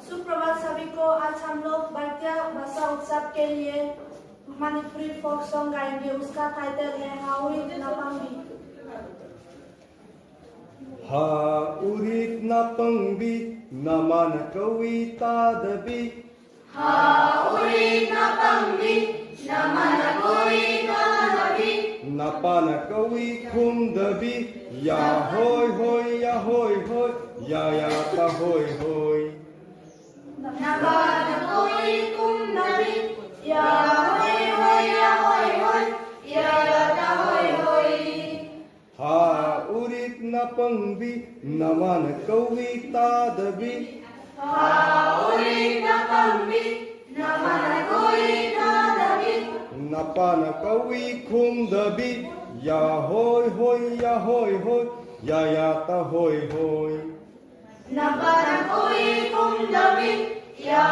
सुप्रभात सभी को। आज हम लोग भारतीय भाषा उत्सव के लिए मणिपुरी फोक सॉन्ग गाएंगे। उसका टाइटल है हाउरित नापांगी। Haurit na pangbi naman kawita dabi. Haurit na pangbi naman kawita dabi. Napana kawi kum dabi. Ya hoy hoy ya hoy hoy ya ta hoy hoy. Napana kawi kum dabi. Ya hoy hoy ya hoy hoy ya ta hoy hoy. Haurit na pangbi naman kawita dabi. Haurit na pangbi naman kawita dabi. Napana kawi kum dabi. Ya hoy hoy ya hoy hoy ya ta hoy hoy. Napana kawi kum dabi. Ya